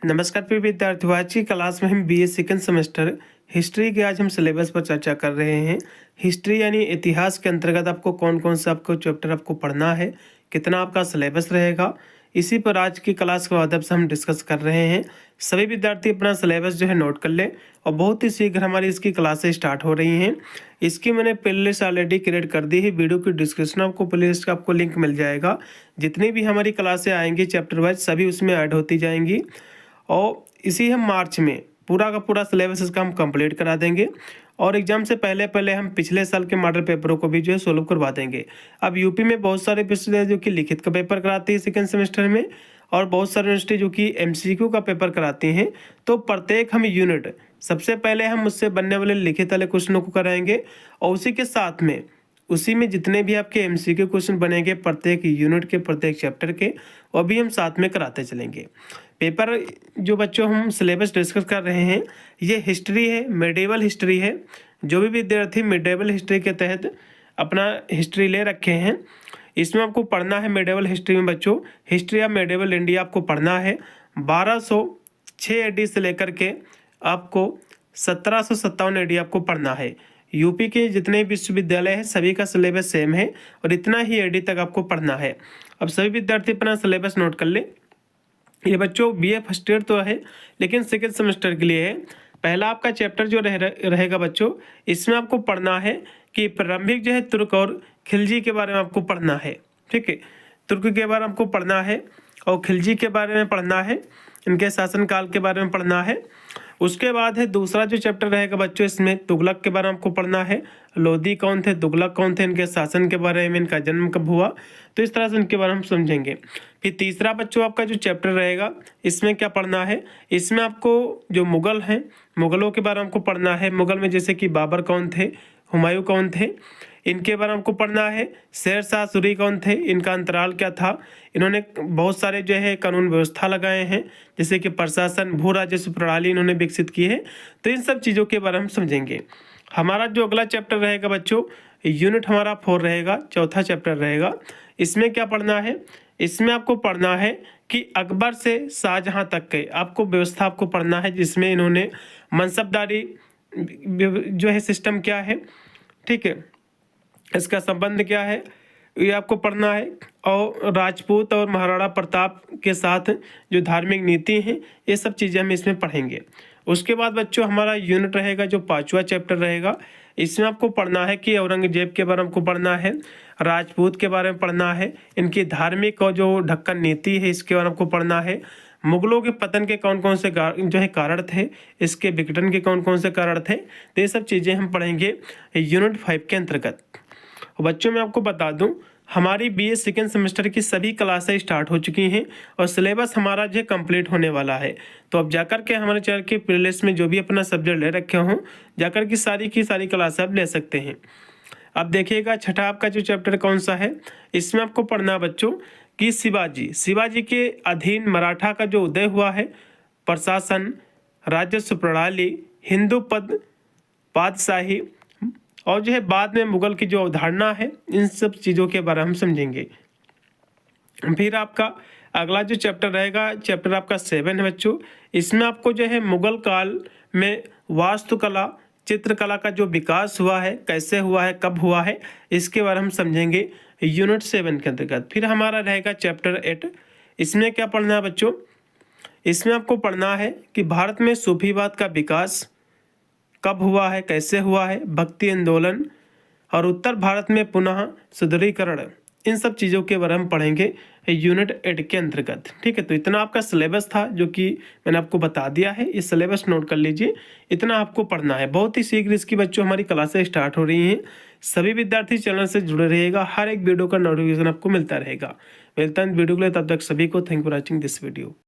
नमस्कार प्रिय विद्यार्थियों, आज की क्लास में हम बीए सेकंड सेमेस्टर हिस्ट्री के आज हम सिलेबस पर चर्चा कर रहे हैं। हिस्ट्री यानी इतिहास के अंतर्गत आपको कौन कौन सा आपको चैप्टर आपको पढ़ना है, कितना आपका सिलेबस रहेगा, इसी पर आज की क्लास के माध्यम से हम डिस्कस कर रहे हैं। सभी विद्यार्थी अपना सिलेबस जो है नोट कर ले और बहुत ही शीघ्र हमारी इसकी क्लासें स्टार्ट हो रही हैं। इसकी मैंने प्लेलिस्ट ऑलरेडी क्रिएट कर दी है, वीडियो की डिस्क्रिप्शन में आपको प्लेलिस्ट का आपको लिंक मिल जाएगा। जितनी भी हमारी क्लासें आएंगी चैप्टर वाइज सभी उसमें ऐड होती जाएंगी और इसी हम मार्च में पूरा का पूरा सिलेबस इसका हम कंप्लीट करा देंगे और एग्जाम से पहले पहले हम पिछले साल के मॉडल पेपरों को भी जो है सोल्व करवा देंगे। अब यूपी में बहुत सारे विश्वविद्यालय जो कि लिखित का पेपर कराती है सेकेंड सेमेस्टर में और बहुत सारे यूनिवर्सिटी जो कि एमसीक्यू का पेपर कराती हैं। तो प्रत्येक हम यूनिट सबसे पहले हम उससे बनने वाले लिखित वाले क्वेश्चनों को कराएंगे और उसी के साथ में उसी में जितने भी आपके एमसीक्यू क्वेश्चन बनेंगे प्रत्येक यूनिट के प्रत्येक चैप्टर के वो भी हम साथ में कराते चलेंगे। पेपर जो बच्चों हम सिलेबस डिस्कस कर रहे हैं ये हिस्ट्री है, मेडिवल हिस्ट्री है। जो भी विद्यार्थी मेडिवल हिस्ट्री के तहत अपना हिस्ट्री ले रखे हैं इसमें आपको पढ़ना है मेडिवल हिस्ट्री में बच्चों हिस्ट्री ऑफ मेडिवल इंडिया आपको पढ़ना है। 1206 एडी से लेकर के आपको 1757 एडी आपको पढ़ना है। यूपी के जितने विश्वविद्यालय हैं सभी का सिलेबस सेम है और इतना ही एडी तक आपको पढ़ना है। अब सभी विद्यार्थी अपना सिलेबस नोट कर ले। ये बच्चों बीए फर्स्ट ईयर तो है लेकिन सेकेंड सेमेस्टर के लिए है। पहला आपका चैप्टर जो रहेगा बच्चों इसमें आपको पढ़ना है कि प्रारंभिक जो है तुर्क और खिलजी के बारे में आपको पढ़ना है। ठीक है, तुर्क के बारे में आपको पढ़ना है और खिलजी के बारे में पढ़ना है, इनके शासनकाल के बारे में पढ़ना है। उसके बाद है दूसरा जो चैप्टर रहेगा बच्चों इसमें तुगलक के बारे में आपको पढ़ना है। लोधी कौन थे, तुगलक कौन थे, इनके शासन के बारे में, इनका जन्म कब हुआ, तो इस तरह से इनके बारे में हम समझेंगे। फिर तीसरा बच्चों आपका जो चैप्टर रहेगा इसमें क्या पढ़ना है, इसमें आपको जो मुगल हैं मुगलों के बारे में आपको पढ़ना है। मुगल में जैसे कि बाबर कौन थे, हुमायूं कौन थे, इनके बारे में आपको पढ़ना है। शेर शाह सूरी कौन थे, इनका अंतराल क्या था, इन्होंने बहुत सारे जो है कानून व्यवस्था लगाए हैं जैसे कि प्रशासन भू राजस्व प्रणाली इन्होंने विकसित की है। तो इन सब चीज़ों के बारे में हम समझेंगे। हमारा जो अगला चैप्टर रहेगा बच्चों यूनिट हमारा 4 रहेगा, चौथा चैप्टर रहेगा। इसमें क्या पढ़ना है, इसमें आपको पढ़ना है कि अकबर से शाहजहाँ तक के आपको व्यवस्था आपको पढ़ना है जिसमें इन्होंने मनसबदारी जो है सिस्टम क्या है, ठीक है, इसका संबंध क्या है ये आपको पढ़ना है। और राजपूत और महाराणा प्रताप के साथ जो धार्मिक नीति हैं ये सब चीज़ें हम इसमें पढ़ेंगे। उसके बाद बच्चों हमारा यूनिट रहेगा जो 5वां चैप्टर रहेगा। इसमें आपको पढ़ना है कि औरंगजेब के बारे में आपको पढ़ना है, राजपूत के बारे में पढ़ना है, इनकी धार्मिक और जो ढक्कन नीति है इसके बारे में आपको पढ़ना है। मुगलों के पतन के कौन कौन से जो है कारण थे, इसके विघटन के कौन कौन से कारण थे, तो ये सब चीज़ें हम पढ़ेंगे यूनिट 5 के अंतर्गत। बच्चों मैं आपको बता दूं हमारी बीए सेकेंड सेमेस्टर की सभी क्लासें स्टार्ट हो चुकी हैं और सिलेबस हमारा जो कंप्लीट होने वाला है। तो अब जाकर के हमारे चैनल के प्लेलिस्ट में जो भी अपना सब्जेक्ट ले रखे हों जाकर की सारी क्लासें आप ले सकते हैं। अब देखिएगा छठा आपका जो चैप्टर कौन सा है, इसमें आपको पढ़ना बच्चों कि शिवाजी के अधीन मराठा का जो उदय हुआ है, प्रशासन, राजस्व प्रणाली, हिंदू पद पातशाही और जो है बाद में मुगल की जो अवधारणा है इन सब चीज़ों के बारे में हम समझेंगे। फिर आपका अगला जो चैप्टर रहेगा चैप्टर आपका 7 है बच्चों। इसमें आपको जो है मुगल काल में वास्तुकला चित्रकला का जो विकास हुआ है, कैसे हुआ है, कब हुआ है, इसके बारे में हम समझेंगे यूनिट 7 के अंतर्गत। फिर हमारा रहेगा चैप्टर 8। इसमें क्या पढ़ना है बच्चों, इसमें आपको पढ़ना है कि भारत में सूफीवाद का विकास कब हुआ है, कैसे हुआ है, भक्ति आंदोलन और उत्तर भारत में पुनः सुदृढ़ीकरण, इन सब चीज़ों के बारे में पढ़ेंगे यूनिट 8 के अंतर्गत। ठीक है, तो इतना आपका सिलेबस था जो कि मैंने आपको बता दिया है। इस सिलेबस नोट कर लीजिए, इतना आपको पढ़ना है। बहुत ही शीघ्र इसकी बच्चों हमारी क्लासें स्टार्ट हो रही हैं। सभी विद्यार्थी चैनल से जुड़े रहिएगा, हर एक वीडियो का नोटिफिकेशन आपको मिलता रहेगा। मिलता है वीडियो के लिए, तब तक सभी को thank for watching this video.